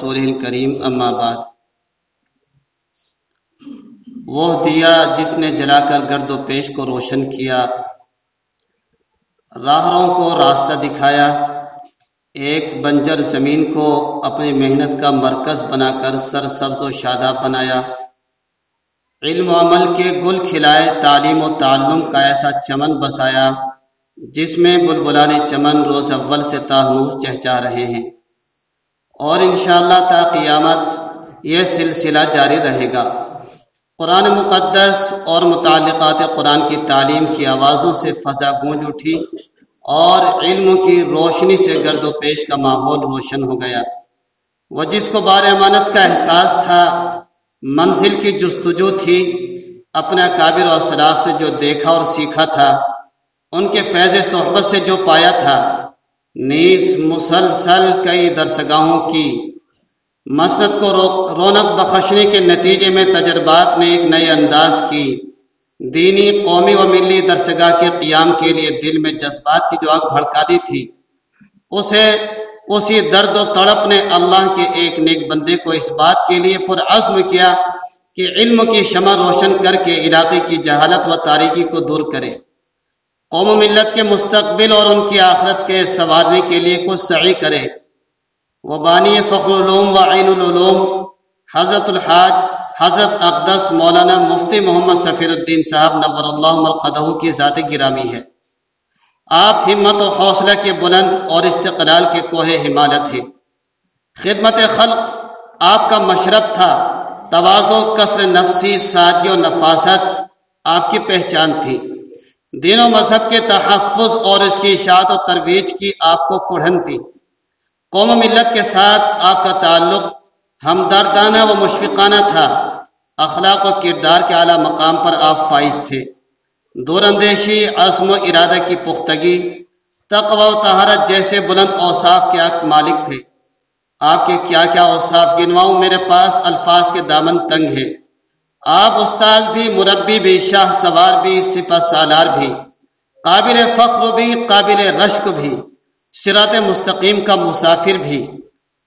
رسوله الکریم اما بعد۔ وہ دیا جس نے جلا کر گرد و پیش کو روشن کیا، راہروں کو راستہ دکھایا، ایک بنجر زمین کو اپنی محنت کا مرکز بنا کر سرسبز و شاداب بنایا، علم و عمل کے گل کھلائے، تعلیم و تعلم کا ایسا چمن بسایا جس میں بلبلان چمن روز اول سے تا ہنوز چہچہا رہے ہیں، اور انشاءاللہ تا قیامت یہ سلسلہ جاری رہے گا۔ قرآن مقدس اور متعلقات قرآن کی تعلیم کی آوازوں سے فضا گونج اٹھی اور علم کی روشنی سے گرد و پیش کا ماحول روشن ہو گیا۔ وہ جس کو بار امانت کا احساس تھا، منزل کی جستجو تھی، اپنے اکابر اور اسلاف سے جو دیکھا اور سیکھا تھا، ان کے فیض صحبت سے جو پایا تھا، نیز مسلسل کئی درسگاہوں کی مسند کو رونق بخشنے کے نتیجے میں تجربات نے ایک نئے انداز کی دینی، قومی و ملی درسگاہ کے قیام کے لیے دل میں جذبات کی جو آگ بھڑکا دی تھی، اسی درد و تڑپ نے اللہ کے ایک نیک بندے کو اس بات کے لیے پرعزم کیا کہ علم کی شمع روشن کر کے علاقے کی جہالت و تاریکی کو دور کرے، قوم و ملت کے مستقبل اور ان کی آخرت کے سنوارنے کے لیے کچھ سعی کرے۔ وہ بانی فخر العلوم و عین العلوم حضرت الحاج حضرت اقدس مولانا مفتی محمد سفیر الدین صاحب نور اللہ مرقدہ کی ذات گرامی ہے۔ آپ ہمت و حوصلہ کے بلند اور استقلال کے کوہ ہمالت ہیں۔ خدمت خلق آپ کا مشرب تھا، تواضع، کسر نفسی، سادگی و نفاست آپ کی پہچان تھی، دین و مذہب کے تحفظ اور اس کی اشاعت و ترویج کی آپ کو کڑھن تھی، قوم و ملت کے ساتھ آپ کا تعلق ہمدردانہ و مشفقانہ تھا، اخلاق و کردار کے اعلیٰ مقام پر آپ فائز تھے، دور اندیشی، عزم و ارادہ کی پختگی، تقوی و طہارت جیسے بلند اوصاف کے آپ مالک تھے۔ آپ کے کیا کیا اوصاف گنواؤں، میرے پاس الفاظ کے دامن تنگ ہے۔ آپ استاد بھی، مربی بھی، شاہ سوار بھی، سپہ سالار بھی، قابل فخر بھی، قابل رشک بھی، صراط مستقیم کا مسافر بھی،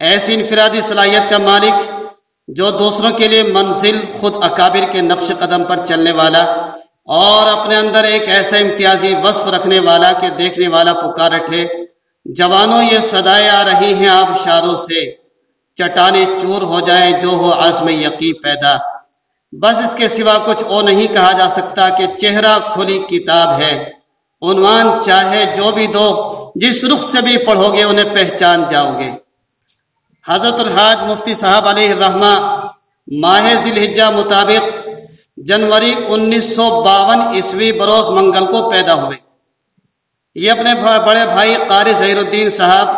ایسی انفرادی صلاحیت کا مالک جو دوسروں کے لیے منزل، خود اکابر کے نقش قدم پر چلنے والا اور اپنے اندر ایک ایسا امتیازی وصف رکھنے والا کہ دیکھنے والا پکار اٹھے، جوانوں یہ صدائیں آ رہی ہیں آبشاروں سے، چٹانیں چور ہو جائیں جو ہو عزم یقین پیدا، بس اس کے سوا کچھ اور نہیں کہا جا سکتا کہ چہرہ کھلی کتاب ہے، عنوان چاہے جو بھی دو، جس رخ سے بھی پڑھو گے انہیں پہچان جاؤ گے۔ حضرت الحاج مفتی صاحب علیہ الرحمہ ماہ ذی الحجہ مطابق جنوری 1952 عیسوی بروز منگل کو پیدا ہوئے۔ یہ اپنے بڑے بھائی قاری ظہیر الدین صاحب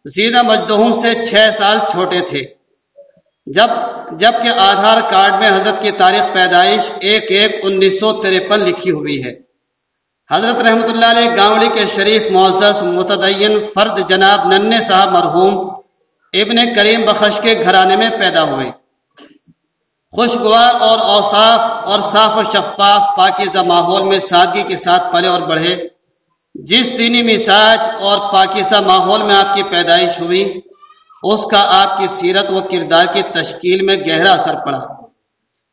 زیدہ مجدہم سے 6 سال چھوٹے تھے، جبکہ آدھار کارڈ میں حضرت کی تاریخ پیدائش 1/1/1953 لکھی ہوئی ہے۔ حضرت رحمت اللہ علیہ گاؤلی کے شریف معزز متدین فرد جناب ننھے صاحب مرحوم ابن کریم بخش کے گھرانے میں پیدا ہوئے۔ خوشگوار اور اوصاف اور صاف و شفاف پاکیزہ ماحول میں سادگی کے ساتھ پلے اور بڑھے۔ جس دینی مزاج اور پاکیزہ ماحول میں آپ کی پیدائش ہوئی، اس کا آپ کی سیرت و کردار کی تشکیل میں گہرا اثر پڑا۔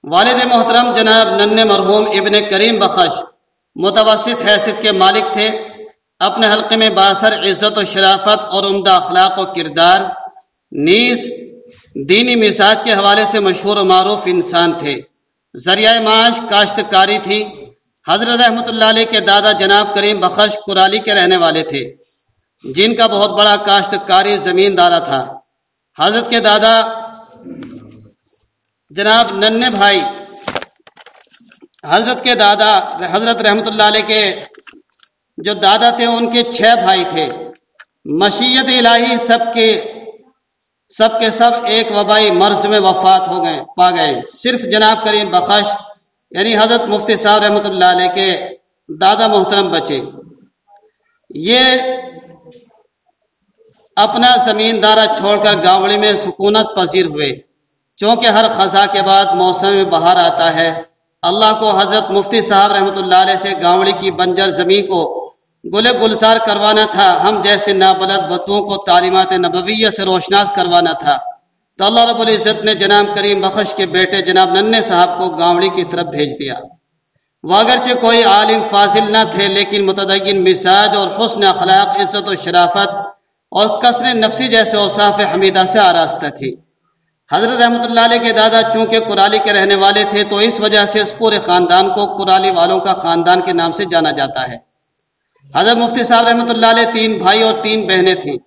والد محترم جناب ننھے مرحوم ابن کریم بخش متوسط حیثیت کے مالک تھے، اپنے حلقے میں بااثر عزت و شرافت اور عمدہ اخلاق و کردار، نیز دینی مزاج کے حوالے سے مشہور و معروف انسان تھے۔ ذریعہ معاش کاشتکاری تھی۔ حضرت رحمت اللہ علیہ کے دادا جناب کریم بخش کرالی کے رہنے والے تھے، جن کا بہت بڑا کاشتکاری زمیندارہ تھا۔ حضرت کے دادا جناب ننھے بھائی حضرت کے دادا حضرت رحمت اللہ علیہ کے جو دادا تھے، ان کے 6 بھائی تھے۔ مشیت الہی سب کے سب ایک وبائی مرض میں وفات پا گئے۔ صرف جناب کریم بخش یعنی حضرت مفتی صاحب رحمت اللہ علیہ کے دادا محترم بچے۔ یہ اپنا زمیندارہ چھوڑ کر گاوڑی میں سکونت پذیر ہوئے۔ چونکہ ہر خزاں کے بعد موسم بہار آتا ہے، اللہ کو حضرت مفتی صاحب رحمت اللہ علیہ سے گاوڑی کی بنجر زمین کو گلے گلزار کروانا تھا، ہم جیسے نابلد بتوں کو تعلیمات نبویہ سے روشناس کروانا تھا۔ تو اللہ رب العزت نے جناب کریم بخش کے بیٹے جناب ننھے صاحب کو گاوڑی کی طرف بھیج دیا۔ وہ اگرچہ کوئی عالم فاضل نہ تھے لیکن متدین مزاج اور حسن اخلاق، عزت و شرافت اور کثر نفسی جیسے اوصاف حمیدہ سے آراستہ تھی۔ حضرت رحمۃ اللہ علیہ کے دادا چونکہ کرالی کے رہنے والے تھے تو اس وجہ سے اس پورے خاندان کو کرالی والوں کا خاندان کے نام سے جانا جاتا ہے۔ حضرت مفتی صاحب رحمۃ اللہ علیہ 3 بھائی اور 3 بہنیں تھیں۔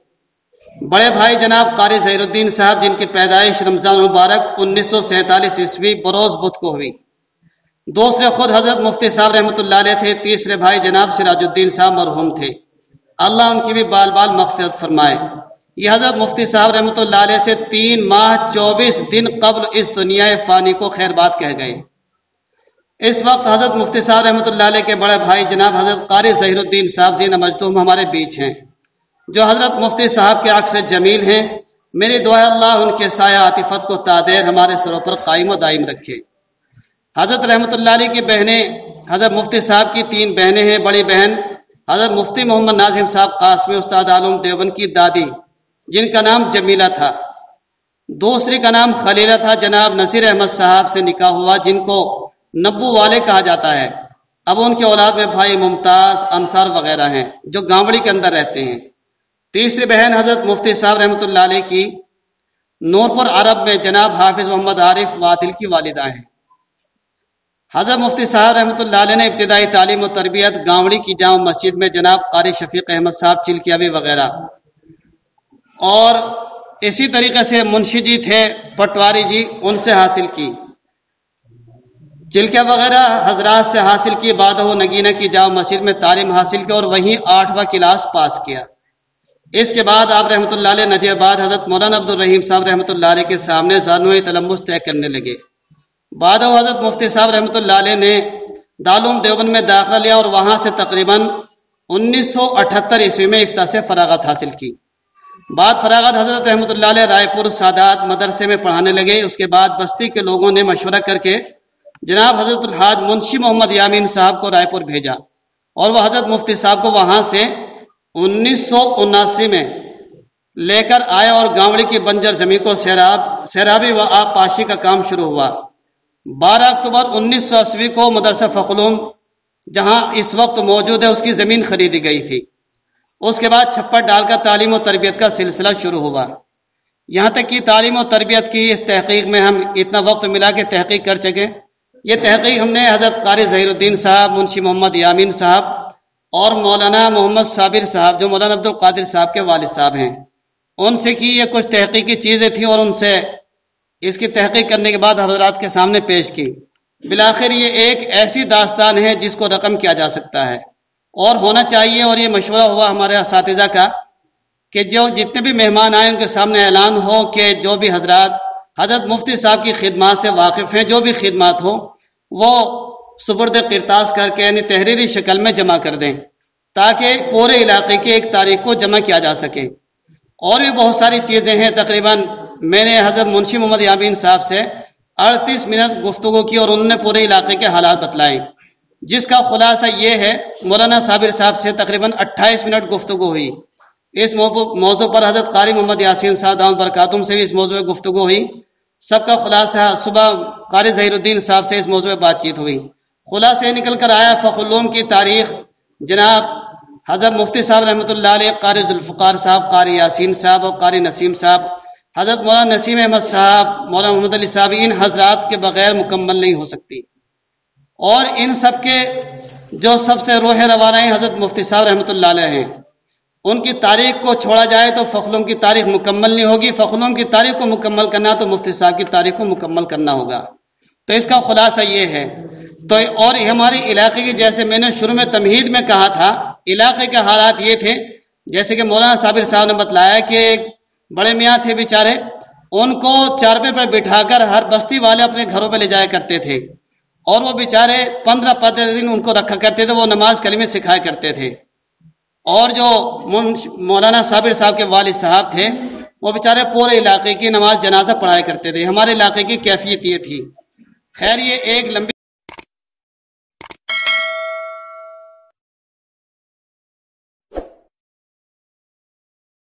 بڑے بھائی جناب قاری ظہیر الدین صاحب جن کی پیدائش رمضان المبارک 1947 عیسوی بروز بدھ کو ہوئی۔ دوسرے خود حضرت مفتی صاحب رحمۃ اللہ علیہ تھے۔ تیسرے بھائی جناب سراج الدین صاحب مرحوم تھے، اللہ ان کی بھی بال بال مغفرت فرمائے۔ یہ حضرت مفتی صاحب رحمۃ اللہ علیہ سے 3 ماہ 24 دن قبل اس دنیا فانی کو خیر بات کہہ گئے۔ اس وقت حضرت مفتی صاحب رحمۃ اللہ علیہ کے بڑے بھائی جناب حضرت قاری ظہیر الدین صاحب زین مجدوم ہمارے بیچ ہیں، جو حضرت مفتی صاحب کے عکس جمیل ہیں۔ میری دعا ہے اللہ ان کے سایہ عاطفت کو تادیر ہمارے سروں پر قائم و دائم رکھے۔ حضرت رحمۃ اللہ علیہ کی بہنیں، حضرت مفتی صاحب کی 3 بہنیں ہیں۔ بڑی بہن حضرت مفتی محمد ناظم صاحب قاسمی استاد عالم دیوبند کی دادی جن کا نام جمیلہ تھا، دوسری کا نام خلیلہ تھا، جناب نصیر احمد صاحب سے نکاح ہوا جن کو نبو والے کہا جاتا ہے۔ اب ان کے اولاد میں بھائی ممتاز، انصار وغیرہ ہیں جو گانوڑی کے اندر رہتے ہیں۔ تیسری بہن حضرت مفتی صاحب رحمۃ اللہ علیہ کی نورپور عرب میں جناب حافظ محمد عارف وادل کی والدہ ہیں۔ حضرت مفتی صاحب رحمۃ اللہ علیہ نے ابتدائی تعلیم و تربیت گانوڑی کی جامع مسجد میں جناب قاری شفیق احمد صاحب چلکیاوی وغیرہ، اور اسی طریقے سے منشی جی تھے پٹواری جی، ان سے حاصل کی۔ چلکیا وغیرہ حضرات سے حاصل کی۔ بعد وہ نگینہ کی جامع مسجد میں تعلیم حاصل کی اور وہیں 8واں کلاس پاس کیا۔ اس کے بعد آپ رحمۃ اللہ علیہ نجی آباد حضرت مولانا عبد الرحیم صاحب رحمۃ اللہ علیہ کے سامنے زانوِ تلمس طے کرنے لگے۔ بعد وہ حضرت مفتی صاحب رحمۃ اللہ علیہ نے دارالعلوم دیوبند میں داخلہ لیا اور وہاں سے تقریباً 1978 عیسوی میں افتاء سے فراغت حاصل کی۔ بعد فراغت حضرت رحمۃ اللہ علیہ رائے پور سادات مدرسے میں پڑھانے لگے۔ اس کے بعد بستی کے لوگوں نے مشورہ کر کے جناب حضرت الحاج منشی محمد یامین صاحب کو رائے پور بھیجا اور وہ حضرت مفتی صاحب کو وہاں سے 1979 میں لے کر آئے اور گانوڑی کی بنجر زمین کو سیرابی و آب پاشی کا کام شروع ہوا۔ 12 اکتوبر 1980 کو مدرسہ فخلوم جہاں اس وقت موجود ہے اس کی زمین خریدی گئی تھی۔ اس کے بعد چھپر ڈال کر تعلیم و تربیت کا سلسلہ شروع ہوا، یہاں تک کہ تعلیم و تربیت کی اس تحقیق میں ہم اتنا وقت ملا کہ تحقیق کر سکیں۔ یہ تحقیق ہم نے حضرت قاری ظہیر الدین صاحب، منشی محمد یامین صاحب اور مولانا محمد صابر صاحب جو مولانا عبد القادر صاحب کے والد صاحب ہیں ان سے کی۔ یہ کچھ تحقیقی چیزیں تھیں اور ان سے اس کی تحقیق کرنے کے بعد حضرات کے سامنے پیش کی۔ بالآخر یہ ایک ایسی داستان ہے جس کو رقم کیا جا سکتا ہے اور ہونا چاہیے، اور یہ مشورہ ہوا ہمارے اساتذہ کا کہ جو جتنے بھی مہمان آئے ان کے سامنے اعلان ہو کہ جو بھی حضرات حضرت مفتی صاحب کی خدمات سے واقف ہیں، جو بھی خدمات ہوں وہ سپرد قرطاس کر کے یعنی تحریری شکل میں جمع کر دیں تاکہ پورے علاقے کی ایک تاریخ کو جمع کیا جا سکے۔ اور بھی بہت ساری چیزیں ہیں، تقریباً میں نے حضرت منشی محمد یامین صاحب سے 38 منٹ گفتگو کی اور انہوں نے پورے علاقے کے حالات بتلائے، جس کا خلاصہ یہ ہے مولانا صابر صاحب سے تقریباً 28 منٹ گفتگو ہوئی۔ اس موضوع پر حضرت قاری محمد یاسین صاحب دامت برکاتہم سے بھی اس موضوع میں گفتگو ہوئی۔ سب کا خلاصہ صبح قاری ظہیر الدین صاحب سے اس موضوع میں بات چیت ہوئی۔ خلاصہ نکل کر آیا فخلوم کی تاریخ جناب حضرت مفتی صاحب رحمۃ اللہ علیہ، قاری ذوالفقار صاحب، قاری یاسین صاحب اور قاری نسیم صاحب، حضرت مولانا نسیم احمد صاحب، مولانا محمد علی صاحب، ان حضرات کے بغیر مکمل نہیں ہو سکتی۔ اور ان سب کے جو سب سے روح روانہ ہیں حضرت مفتی صاحب رحمۃ اللہ علیہ ہیں، ان کی تاریخ کو چھوڑا جائے تو فخلوم کی تاریخ مکمل نہیں ہوگی۔ فخلوم کی تاریخ کو مکمل کرنا تو مفتی صاحب کی تاریخ کو مکمل کرنا ہوگا۔ تو اس کا خلاصہ یہ ہے۔ تو اور ہماری علاقے کی، جیسے میں نے شروع میں تمہید میں کہا تھا، علاقے کے حالات یہ تھے جیسے کہ مولانا صابر صاحب نے بتلایا کہ ایک بڑے میاں تھے بیچارے، ان کو چارپے پر بٹھا کر ہر بستی والے اپنے گھروں پہ لے جایا کرتے تھے اور وہ بیچارے 15 دن ان کو رکھا کرتے تھے، وہ نماز کلمے سکھایا کرتے تھے۔ اور جو مولانا صابر صاحب کے والد صاحب تھے وہ بیچارے پورے علاقے کی نماز جنازہ پڑھایا کرتے تھے۔ ہمارے علاقے کی کیفیت یہ تھی۔ خیر یہ ایک لمبی